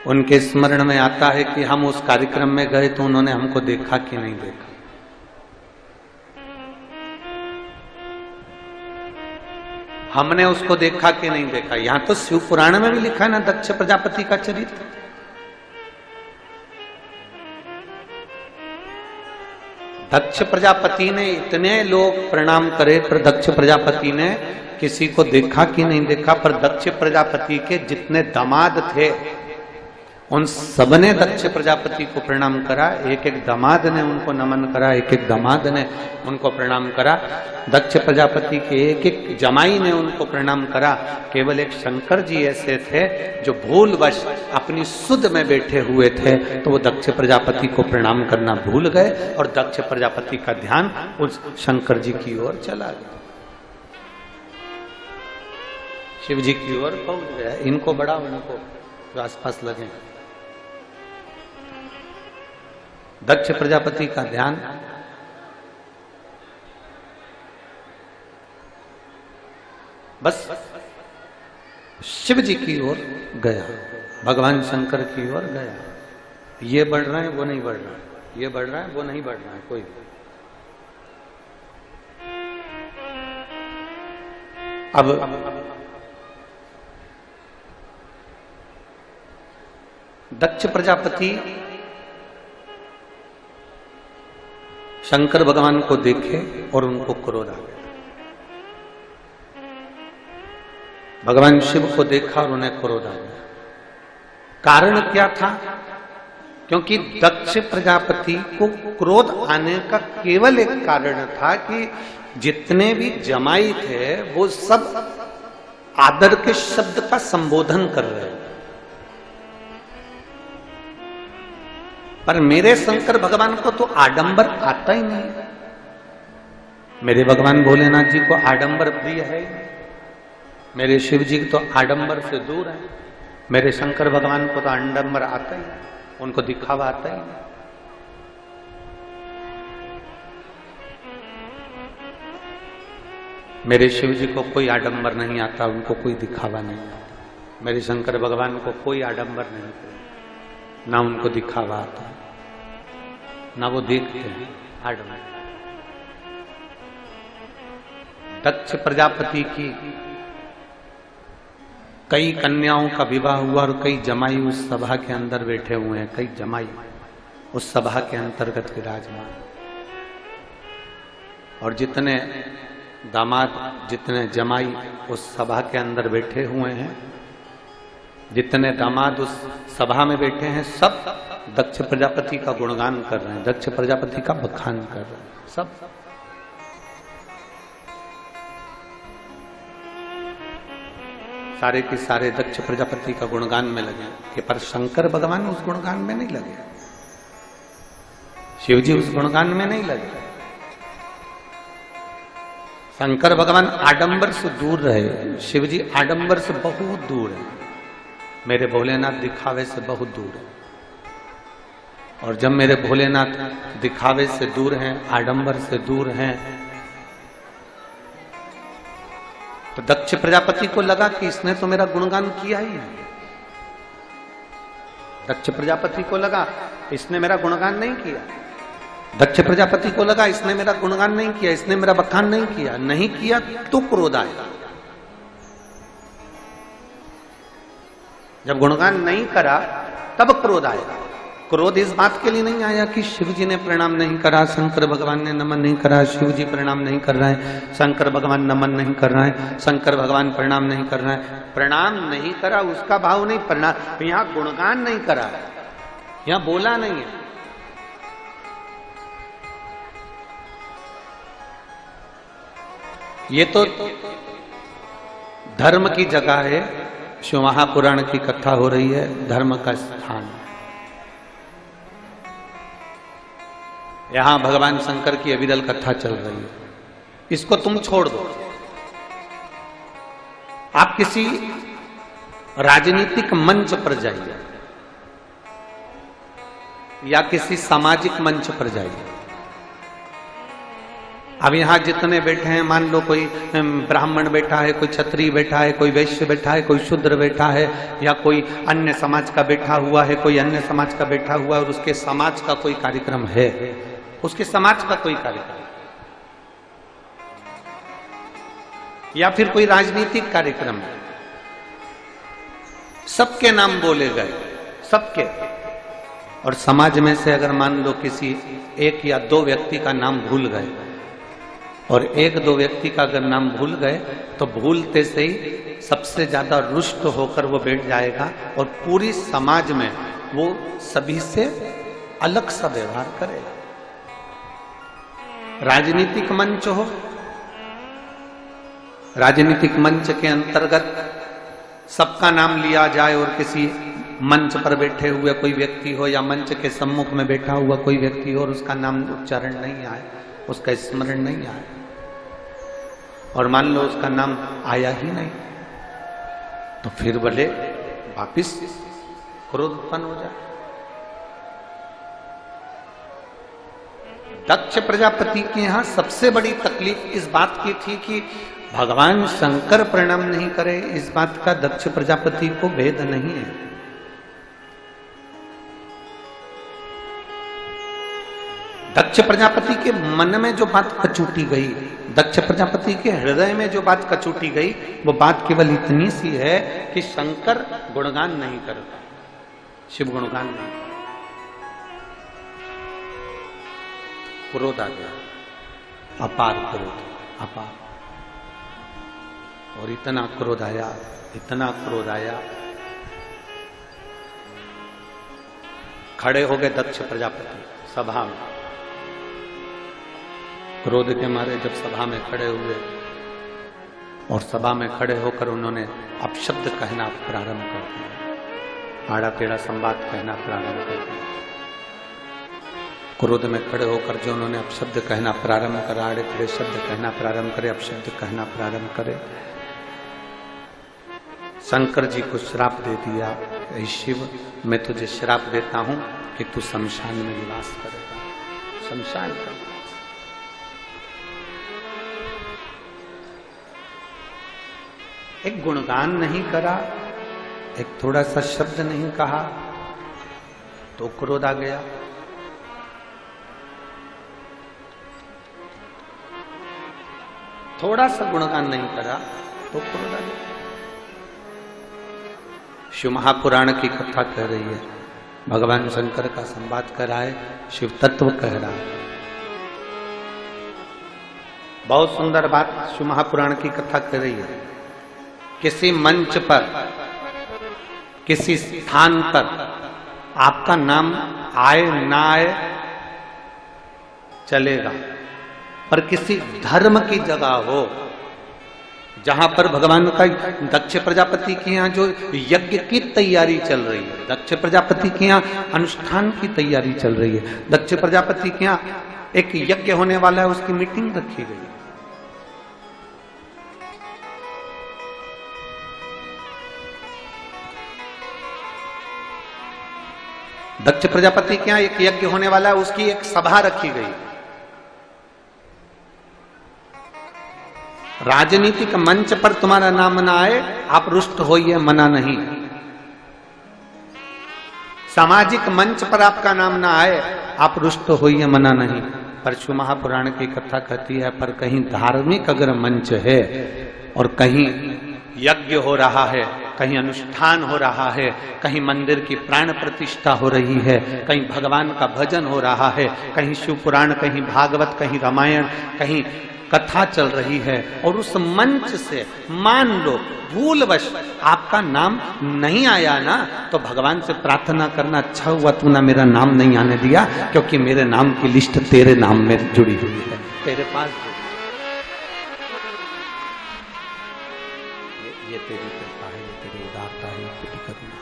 उनके स्मरण में आता है कि हम उस कार्यक्रम में गए तो उन्होंने हमको देखा कि नहीं देखा। हमने उसको देखा कि नहीं देखा। यहां तो शिव पुराण में भी लिखा है ना दक्ष प्रजापति का चरित्र। दक्ष प्रजापति ने इतने लोग प्रणाम करे, पर दक्ष प्रजापति ने किसी को देखा कि नहीं देखा। पर दक्ष प्रजापति के जितने दामाद थे उन सबने दक्ष प्रजापति को प्रणाम करा। एक एक दामाद ने उनको नमन करा, एक एक दामाद ने उनको प्रणाम करा। दक्ष प्रजापति के एक एक जमाई ने उनको प्रणाम करा। केवल एक शंकर जी ऐसे थे जो भूलवश अपनी सुध में बैठे हुए थे, तो वो दक्ष प्रजापति को प्रणाम करना भूल गए और दक्ष प्रजापति का ध्यान उस शंकर जी की ओर चला गया, शिव जी की ओर पहुंच गया। इनको बड़ा उनको जो आसपास लगे। दक्ष प्रजापति का ध्यान बस शिव जी की ओर गया, भगवान शंकर की ओर गया। ये बढ़ रहा है वो नहीं बढ़ रहा है, ये बढ़ रहा है वो नहीं बढ़ रहा है कोई। अब दक्ष प्रजापति शंकर भगवान को देखे और उनको क्रोध आ गया। भगवान शिव को देखा और उन्हें क्रोध आ गया। कारण क्या था? क्योंकि दक्ष प्रजापति को क्रोध आने का केवल एक कारण था कि जितने भी जमाई थे वो सब आदर के शब्द का संबोधन कर रहे हैं। पर मेरे शंकर भगवान को तो आडंबर आता ही नहीं। मेरे भगवान भोलेनाथ जी को आडंबर प्रिय है। मेरे शिव जी तो आडंबर से दूर है। मेरे शंकर भगवान को तो आडंबर आता ही, उनको दिखावा आता ही। मेरे शिव जी को कोई आडंबर नहीं आता, उनको कोई दिखावा नहीं आता। मेरे शंकर भगवान को कोई आडंबर नहीं, ना उनको दिखावा आता, ना वो देखते हैं आडंबर। दक्ष प्रजापति की कई कन्याओं का विवाह हुआ और कई जमाई उस सभा के अंदर बैठे हुए हैं। कई जमाई उस सभा के अंतर्गत विराजमान, और जितने दामाद जितने जमाई उस सभा के अंदर बैठे हुए हैं, जितने दामाद उस सभा में बैठे हैं, सब दक्ष प्रजापति का गुणगान कर रहे हैं, दक्ष प्रजापति का बखान कर रहे हैं। सब सारे के सारे दक्ष प्रजापति का गुणगान में लगे कि पर शंकर भगवान उस गुणगान में नहीं लगे, शिव जी उस गुणगान में नहीं लगे। शंकर भगवान आडंबर से दूर रहे, शिव जी आडंबर से बहुत दूर है। मेरे भोलेनाथ दिखावे से बहुत दूर है। और जब मेरे भोलेनाथ दिखावे से दूर हैं, आडंबर से दूर हैं, तो दक्ष प्रजापति को लगा कि इसने तो मेरा गुणगान किया ही नहीं। दक्ष प्रजापति को लगा इसने मेरा गुणगान नहीं किया। दक्ष प्रजापति को लगा इसने मेरा गुणगान नहीं किया, इसने मेरा बखान नहीं किया। नहीं किया तो क्रोध आएगा। जब गुणगान नहीं करा तब क्रोध आएगा। क्रोध इस बात के लिए नहीं आया कि शिव जी ने प्रणाम नहीं करा, शंकर भगवान ने नमन नहीं करा, शिव जी प्रणाम नहीं कर रहे हैं, शंकर भगवान नमन नहीं कर रहे हैं, शंकर भगवान प्रणाम नहीं कर रहे हैं। प्रणाम नहीं करा उसका भाव नहीं, प्रणाम यहां गुणगान नहीं करा, यहां बोला नहीं है। ये तो धर्म की जगह है, शिव महापुराण की कथा हो रही है, धर्म का स्थान। यहां भगवान शंकर की अविरल कथा चल रही है, इसको तुम छोड़ दो। आप किसी राजनीतिक मंच पर जाइए या किसी सामाजिक मंच पर जाइए, अब यहाँ जितने बैठे हैं, मान लो कोई ब्राह्मण बैठा है, कोई क्षत्रिय बैठा है, कोई वैश्य बैठा है, कोई शूद्र बैठा है, या कोई अन्य समाज का बैठा हुआ है, कोई अन्य समाज का बैठा हुआ है, और उसके समाज का कोई कार्यक्रम है, उसके समाज का कोई कार्यक्रम, या फिर कोई राजनीतिक कार्यक्रम है, सबके नाम बोले गए, सबके। और समाज में से अगर मान लो किसी एक या दो व्यक्ति का नाम भूल गए, और एक दो व्यक्ति का अगर नाम भूल गए, तो भूलते से ही सबसे ज्यादा रुष्ट होकर वो बैठ जाएगा, और पूरी समाज में वो सभी से अलग सा व्यवहार करेगा। राजनीतिक मंच हो, राजनीतिक मंच के अंतर्गत सबका नाम लिया जाए, और किसी मंच पर बैठे हुए कोई व्यक्ति हो, या मंच के सम्मुख में बैठा हुआ कोई व्यक्ति हो, और उसका नाम उच्चारण नहीं आए, उसका स्मरण नहीं आए, और मान लो उसका नाम आया ही नहीं, तो फिर भले वापिस क्रोध उत्पन्न हो जाए। दक्ष प्रजापति के यहां सबसे बड़ी तकलीफ इस बात की थी कि भगवान शंकर प्रणाम नहीं करे, इस बात का दक्ष प्रजापति को भेद नहीं है। दक्ष प्रजापति के मन में जो बात कचूटी गई, दक्ष प्रजापति के हृदय में जो बात कचूटी गई, वो बात केवल इतनी सी है कि शंकर गुणगान नहीं करता, शिव गुणगान नहीं। क्रोध आ गया, अपार क्रोध, अपार। और इतना क्रोध आया, इतना क्रोध आया, खड़े हो गए दक्ष प्रजापति सभा में। क्रोध के मारे जब सभा में खड़े हुए, और सभा में खड़े होकर उन्होंने अपशब्द कहना प्रारंभ कर दिया, आड़ा टेढ़ा संवाद कहना प्रारंभ कर दिया। क्रोध में खड़े होकर जो उन्होंने अपशब्द कहना प्रारंभ करा, आड़े टेढ़े शब्द कहना प्रारंभ करे, अपशब्द कहना प्रारंभ करे, शंकर जी को श्राप दे दिया, ऐ शिव मैं तुझे श्राप देता हूं कि तू शमशान में निवास करेगा, शमशान का। एक गुणगान नहीं करा, एक थोड़ा सा शब्द नहीं कहा, तो क्रोध आ गया। थोड़ा सा गुणगान नहीं करा तो क्रोध आ गया। शिव महापुराण की कथा कह रही है, भगवान शंकर का संवाद कर रहा है, शिव तत्व कह रहा है। बहुत सुंदर बात शिव महापुराण की कथा कह रही है। किसी मंच पर, किसी स्थान पर आपका नाम आए ना आए चलेगा, पर किसी धर्म की जगह हो, जहां पर भगवान का दक्ष प्रजापति के यहाँ जो यज्ञ की तैयारी चल रही है, दक्ष प्रजापति के यहाँ अनुष्ठान की तैयारी चल रही है, दक्ष प्रजापति के यहाँ एक यज्ञ होने वाला है, उसकी मीटिंग रखी गई है। दक्ष प्रजापति के यहाँ एक यज्ञ होने वाला है, उसकी एक सभा रखी गई। राजनीतिक मंच पर तुम्हारा नाम ना आए, आप रुष्ट होइए, मना नहीं। सामाजिक मंच पर आपका नाम ना आए, आप रुष्ट होइए, मना नहीं। पर शिव महापुराण की कथा कहती है, पर कहीं धार्मिक अगर मंच है और कहीं यज्ञ हो रहा है, कहीं अनुष्ठान हो रहा है, कहीं मंदिर की प्राण प्रतिष्ठा हो रही है, कहीं भगवान का भजन हो रहा है, कहीं शिव पुराण, कहीं भागवत, कहीं रामायण, कहीं कथा चल रही है, और उस मंच से मान लो भूलवश आपका नाम नहीं आया ना, तो भगवान से प्रार्थना करना, अच्छा हुआ तू ना मेरा नाम नहीं आने दिया, क्योंकि मेरे नाम की लिस्ट तेरे नाम में जुड़ी हुई है, तेरे पास ये तेरी कृपा है, ये तेरी उदारता है, ये तेरी करुणा।